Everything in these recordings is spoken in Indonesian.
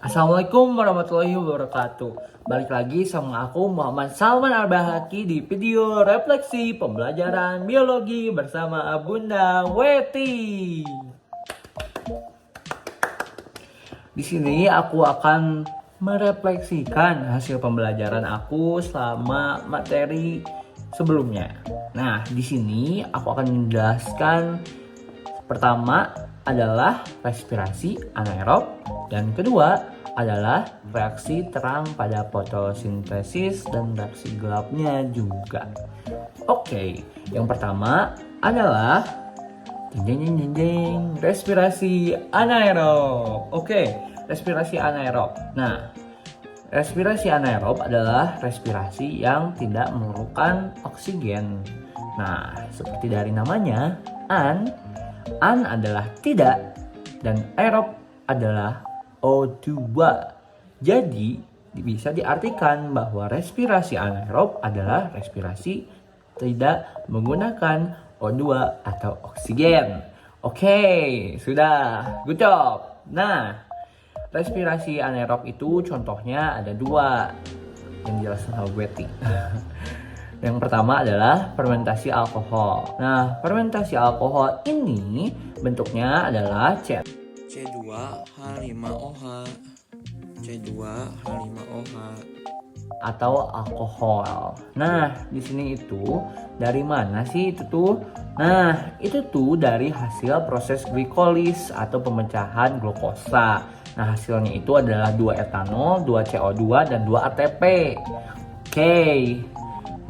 Assalamualaikum warahmatullahi wabarakatuh. Balik lagi sama aku Muhammad Salman Al-Bahaki di video refleksi pembelajaran biologi bersama Bunda Weti. Di sini aku akan merefleksikan hasil pembelajaran aku selama materi sebelumnya. Nah, di sini aku akan menjelaskan pertama adalah respirasi anaerob dan kedua adalah reaksi terang pada fotosintesis dan reaksi gelapnya juga. Oke, yang pertama adalah respirasi anaerob. Oke, respirasi anaerob. Nah, respirasi anaerob adalah respirasi yang tidak memerlukan oksigen. Nah, seperti dari namanya, an adalah tidak dan aerob adalah O2. Jadi, bisa diartikan bahwa respirasi anaerob adalah respirasi tidak menggunakan O2 atau oksigen. Oke, sudah. Good job. Nah, respirasi anaerob itu contohnya ada dua yang dijelaskan sama Betty. Yang pertama adalah fermentasi alkohol. Nah, fermentasi alkohol ini bentuknya adalah C2H5OH C2H5OH atau alkohol. Nah, di sini itu dari mana sih itu tuh? Nah, itu tuh dari hasil proses glikolis atau pemecahan glukosa. Nah, hasilnya itu adalah 2 etanol, 2 CO2 dan 2 ATP. Oke.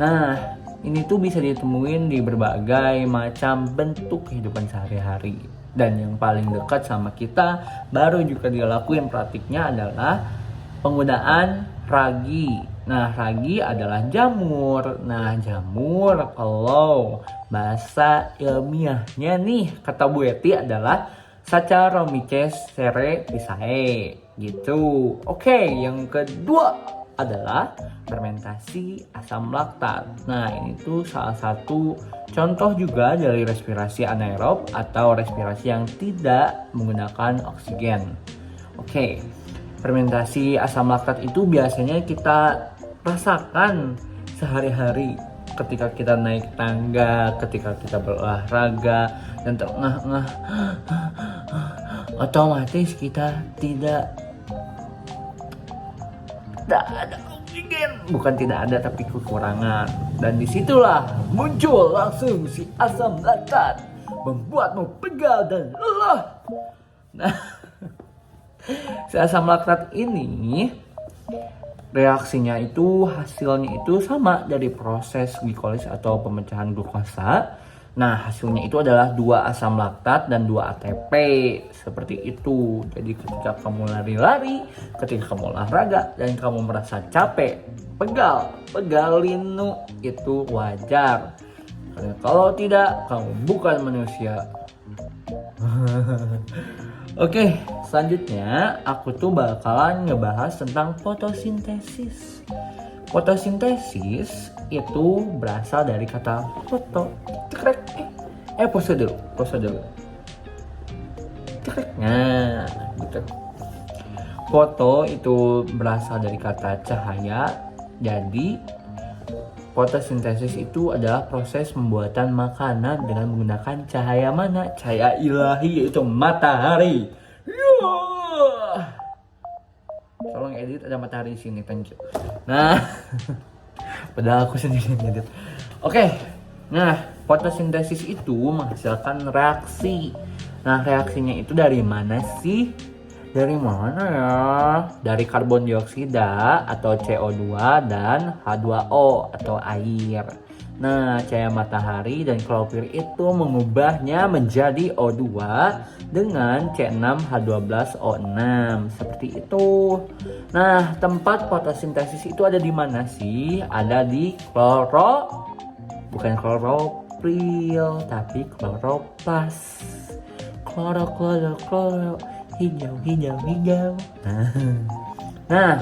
Nah, ini tuh bisa ditemuin di berbagai macam bentuk kehidupan sehari-hari. Dan yang paling dekat sama kita baru juga dilakuin praktiknya adalah penggunaan ragi. Nah, ragi adalah jamur. Nah, jamur kalau bahasa ilmiahnya nih kata Bu Eti adalah Saccharomyces cerevisiae gitu. Oke, yang kedua adalah fermentasi asam laktat. Nah, ini tuh salah satu contoh juga dari respirasi anaerob atau respirasi yang tidak menggunakan oksigen. Oke, fermentasi asam laktat itu biasanya kita rasakan sehari-hari ketika kita naik tangga, ketika kita berolahraga dan terengah-engah, otomatis kita tidak ada oksigen, bukan tidak ada tapi kekurangan, dan disitulah muncul langsung si asam laktat membuatmu pegal dan lelah. Nah, si asam laktat ini reaksinya itu hasilnya itu sama dari proses glikolis atau pemecahan glukosa. Nah, hasilnya itu adalah 2 asam laktat dan 2 ATP. Seperti itu. Jadi ketika kamu lari-lari, ketika kamu olahraga dan kamu merasa capek, pegalinu itu wajar. Karena kalau tidak, kamu bukan manusia. Oke, selanjutnya aku tuh bakalan ngebahas tentang fotosintesis. Fotosintesis itu berasal dari kata foto. Pose dulu. Nah, gitu. Foto itu berasal dari kata cahaya. Jadi, fotosintesis itu adalah proses pembuatan makanan dengan menggunakan cahaya mana? Cahaya ilahi, yaitu matahari. Tolong edit ada matahari di sini, thank you. Nah, padahal aku sendiri yang edit. Oke. Nah, fotosintesis itu menghasilkan reaksi. Nah, reaksinya itu dari mana sih? Dari mana ya? Dari karbon dioksida atau CO2 dan H2O atau air. Nah, cahaya matahari dan klorofil itu mengubahnya menjadi O2 dengan C6H12O6 seperti itu. Nah, tempat fotosintesis itu ada di mana sih? Ada di bukan klorofil, tapi kloroplas. Kloro, hijau. Nah,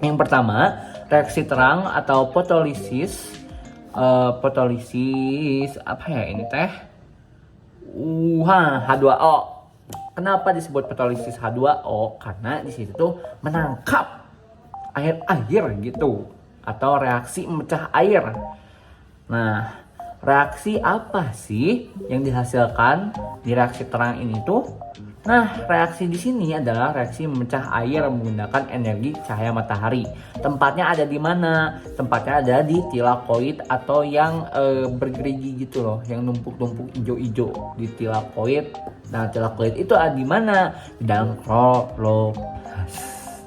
yang pertama, reaksi terang atau fotolisis. Fotolisis apa ya ini teh? H2O. Kenapa disebut fotolisis H2O? Karena di situ tuh menangkap air gitu, atau reaksi memecah air. Nah, reaksi apa sih yang dihasilkan di reaksi terang ini tuh? Nah, reaksi di sini adalah reaksi memecah air menggunakan energi cahaya matahari. Tempatnya ada di mana? Tempatnya ada di tilakoid atau yang bergerigi gitu loh, yang numpuk-numpuk hijau-hijau di tilakoid. Nah, tilakoid itu ada di mana? Di dalam kloroplast.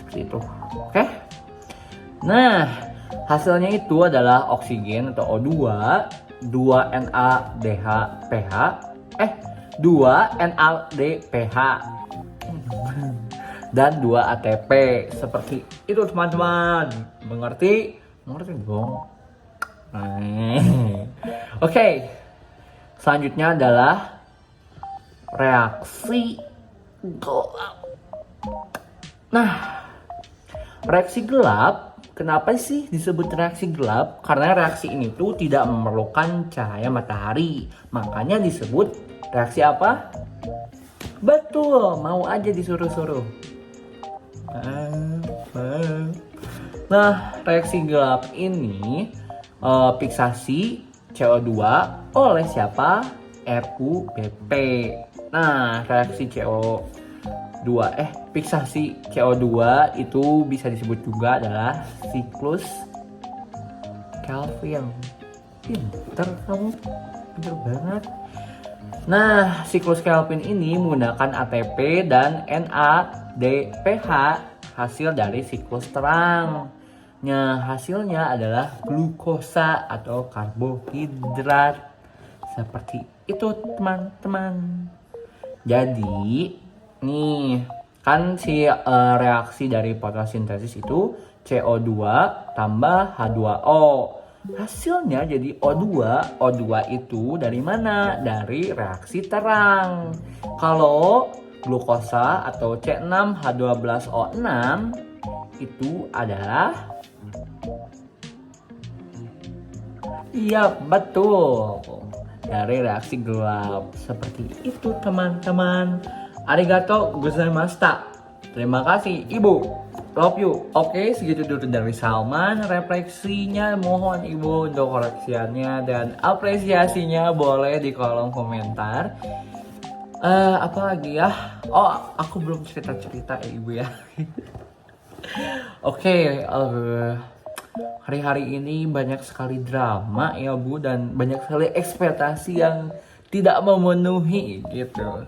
Seperti itu. Oke? Nah, hasilnya itu adalah oksigen atau O2, 2NADH-PH, 2NADPH, dan 2 ATP. Seperti itu teman-teman. Mengerti? Mengerti dong. Oke. Selanjutnya adalah reaksi gelap. Nah, reaksi gelap, kenapa sih disebut reaksi gelap? Karena reaksi ini tuh tidak memerlukan cahaya matahari. Makanya disebut reaksi apa? Betul, mau aja disuruh-suruh. Nah, reaksi gelap ini fiksasi CO2 oleh siapa? RUBP. Nah, reaksi fiksasi CO2 itu bisa disebut juga adalah siklus Kelvin. Pinter kamu, pinter banget. Nah, siklus Kelvin ini menggunakan ATP dan NADPH, hasil dari siklus terang. Nah, hasilnya adalah glukosa atau karbohidrat. Seperti itu teman-teman. Jadi, nih kan si reaksi dari fotosintesis itu CO2 tambah H2O. Hasilnya jadi O2. O2 itu dari mana? Dari reaksi terang. Kalau glukosa atau C6H12O6 itu adalah, iya betul, dari reaksi gelap. Seperti itu teman-teman. Arigato gozaimashita. Terima kasih Ibu. Love you. Oke, segitu dulu dari Salman. Refleksinya mohon Ibu untuk koreksiannya dan apresiasinya boleh di kolom komentar. Apa lagi ya? Oh, aku belum cerita-cerita ya Ibu ya. Oke, hari-hari ini banyak sekali drama ya Bu, dan banyak sekali ekspektasi yang tidak memenuhi gitu.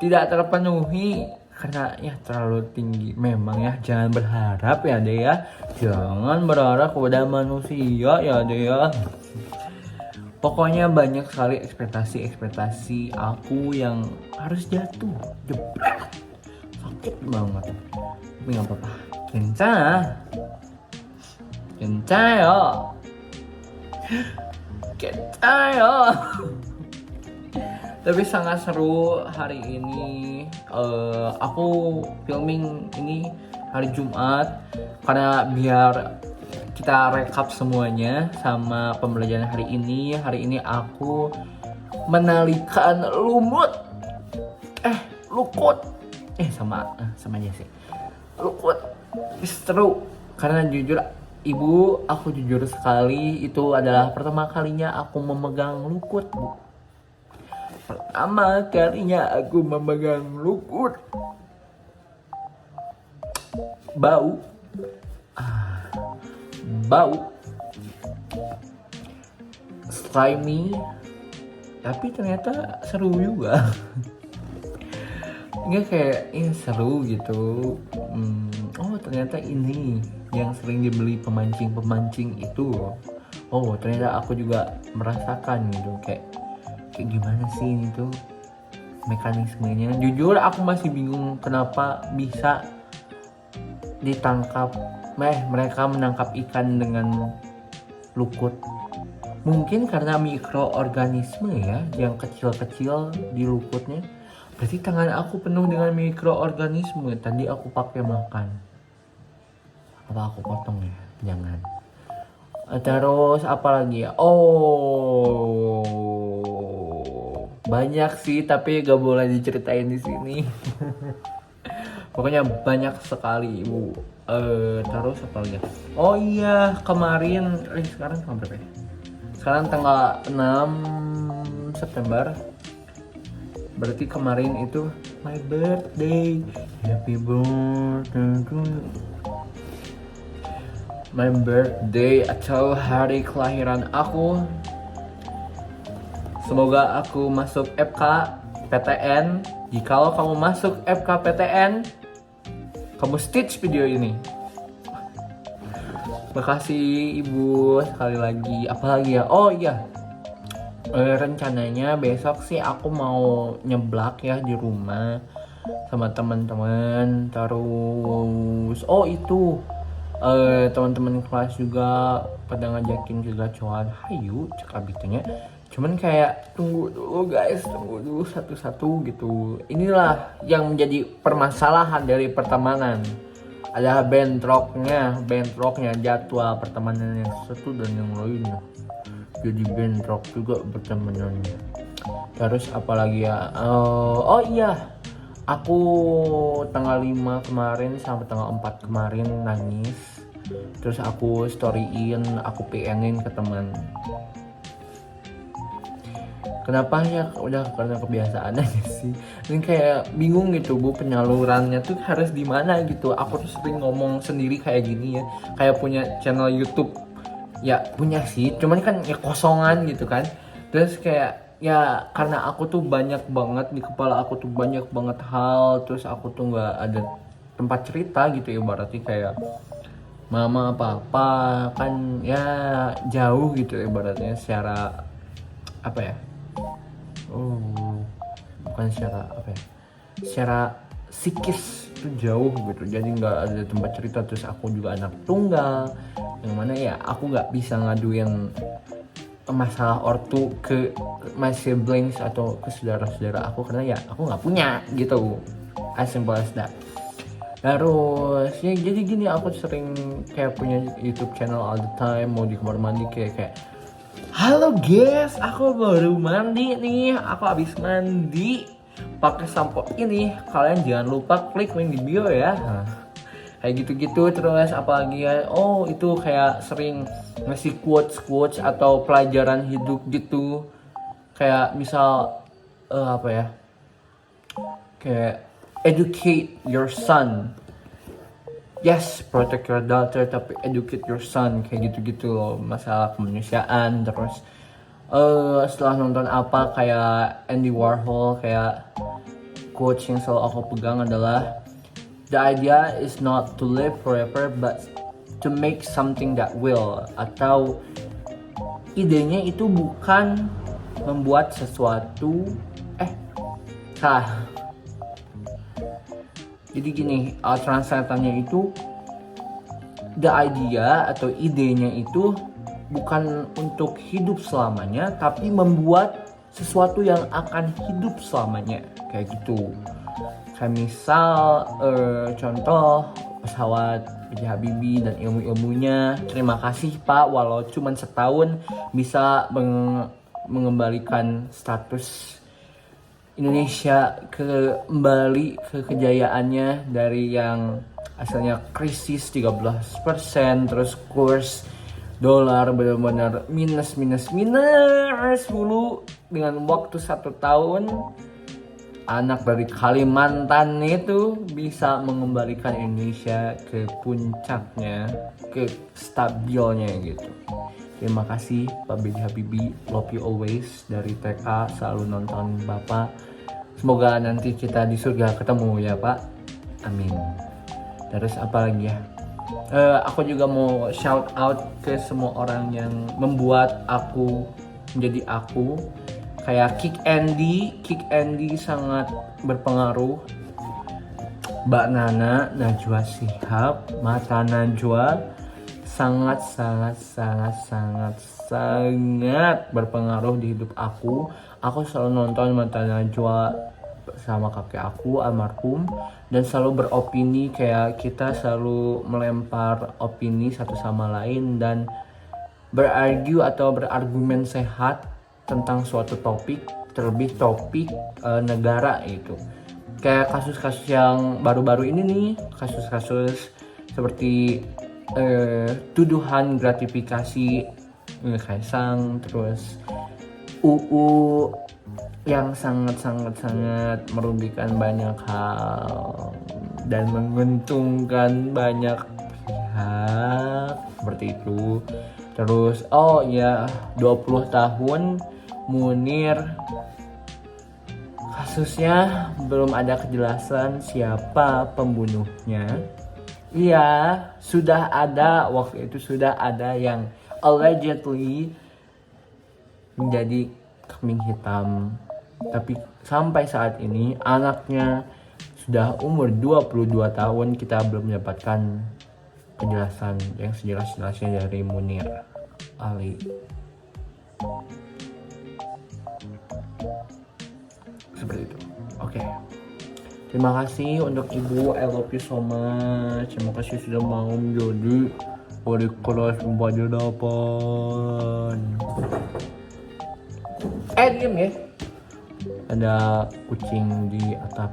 Tidak terpenuhi karena ya terlalu tinggi. Memang ya, jangan berharap ya deh ya. Jangan berharap kepada manusia ya deh ya. Pokoknya banyak sekali ekspektasi aku yang harus jatuh, jebret, sakit banget. Tapi nggak apa-apa. Kencang ya. Tapi sangat seru hari ini. Aku filming ini hari Jumat karena biar kita rekap semuanya sama pembelajaran hari ini. Hari ini aku menalikan lukut. Sama aja sih. Lukut. Seru karena jujur Ibu, aku jujur sekali, itu adalah pertama kalinya aku memegang lukut, Bu. Pertama kalinya aku memegang lukut. Bau. Slimy. Tapi ternyata seru juga. Nggak kayak seru gitu. Oh ternyata ini yang sering dibeli pemancing itu. Oh ternyata aku juga merasakan gitu, kayak gimana sih ini tuh mekanismenya. Jujur aku masih bingung kenapa bisa ditangkap, mereka menangkap ikan dengan lukut. Mungkin karena mikroorganisme ya yang kecil-kecil di lukutnya. Berarti tangan aku penuh dengan mikroorganisme. Tadi aku pakai makan. Apa aku potong ya? Jangan. Terus apa lagi ya? Oh, Banyak sih, tapi gak boleh diceritain di sini. Pokoknya banyak sekali ibu. Terus apa lagi? Oh iya, kemarin, sekarang tanggal berapa ya? Sekarang tanggal 6 September. Berarti kemarin itu my birthday. Happy birthday to you. My birthday atau hari kelahiran aku. Semoga aku masuk FK PTN. Jikalau kamu masuk FK PTN, kamu stitch video ini. Makasih ibu sekali lagi. Apalagi ya? Oh iya, rencananya besok sih aku mau nyeblak ya di rumah sama teman-teman. Terus oh itu teman-teman kelas juga pada ngajakin juga cuan, hayu cek abitunya. Cuman kayak tunggu dulu guys, tunggu dulu satu-satu gitu. Inilah yang menjadi permasalahan dari pertemanan. Ada bentroknya jadwal pertemanan yang satu dan yang lainnya. Jadi bentrok juga pertemanannya. Terus apalagi ya? Oh iya, aku tanggal 5 kemarin sampai tanggal 4 kemarin nangis. Terus aku storyin, aku PN-in ke teman. Kenapa ya? Udah karena kebiasaan aja sih. Dan kayak bingung gitu bu, penyalurannya tuh harus di mana gitu. Aku tuh sering ngomong sendiri kayak gini ya. Kayak punya channel YouTube. Ya punya sih, cuman kan ya kosongan gitu kan. Terus kayak ya karena aku tuh banyak banget di kepala aku tuh banyak banget hal. Terus aku tuh nggak ada tempat cerita gitu ya, berarti kayak mama apa-apa kan ya jauh gitu ibaratnya secara apa ya, bukan secara apa ya, secara psikis itu jauh gitu, jadi nggak ada tempat cerita. Terus aku juga anak tunggal yang mana ya aku nggak bisa ngaduin masalah ortu ke my siblings atau ke saudara-saudara aku karena ya aku nggak punya gitu, as simple as that. Terus ya jadi gini, aku sering kayak punya YouTube channel all the time, mau di kamar mandi kayak halo guys, aku baru mandi nih, aku habis mandi pakai sampo ini, kalian jangan lupa klik link di bio ya. Kayak gitu-gitu. Terus apalagi ya, oh itu kayak sering ngasih quotes atau pelajaran hidup gitu, kayak misal apa ya, kayak educate your son, yes protect your daughter tapi educate your son, kayak gitu-gitu loh, masalah kemanusiaan. Terus setelah nonton apa kayak Andy Warhol, kayak quotes yang selalu aku pegang adalah the idea is not to live forever but to make something that will, atau idenya itu bukan membuat sesuatu salah. Jadi gini, translatannya itu the idea atau idenya itu bukan untuk hidup selamanya tapi membuat sesuatu yang akan hidup selamanya, kayak gitu. Kayak misal contoh pesawat B.J. Habibie dan ilmu-ilmunya. Terima kasih Pak, walau cuma setahun bisa mengembalikan status Indonesia kembali ke kejayaannya dari yang asalnya krisis 13%, terus kurs dolar benar-benar minus dulu. Dengan waktu 1 tahun anak dari Kalimantan itu bisa mengembalikan Indonesia ke puncaknya, ke stabilnya gitu. Terima kasih Pak B.J. Habibie, love you always. Dari TK selalu nonton Bapak. Semoga nanti kita di surga ketemu ya Pak, amin. Terus apa lagi ya, aku juga mau shout out ke semua orang yang membuat aku menjadi aku. Kayak Kick Andy sangat berpengaruh. Mbak Nana, Najwa Shihab, Mata Najwa sangat berpengaruh di hidup aku. Aku selalu nonton Mata Najwa sama kakek aku almarhum dan selalu beropini, kayak kita selalu melempar opini satu sama lain dan berargu atau berargumen sehat tentang suatu topik. terlebih topik negara itu. Kayak kasus-kasus yang baru-baru ini nih, kasus-kasus seperti tuduhan gratifikasi Kaisang, terus UU yang sangat merugikan banyak hal dan menguntungkan banyak pihak seperti itu. Terus oh ya, 20 tahun Munir, kasusnya belum ada kejelasan siapa pembunuhnya. Iya, sudah ada waktu itu, sudah ada yang allegedly menjadi kambing hitam. Tapi sampai saat ini anaknya sudah umur 22 tahun, kita belum mendapatkan penjelasan yang sejelas-jelasnya dari Munir Ali. Seperti itu. Oke. Terima kasih untuk Ibu, I love you so much. Terima kasih sudah mau menjadi wali kelas 408. Diem ya. Ada kucing di atap.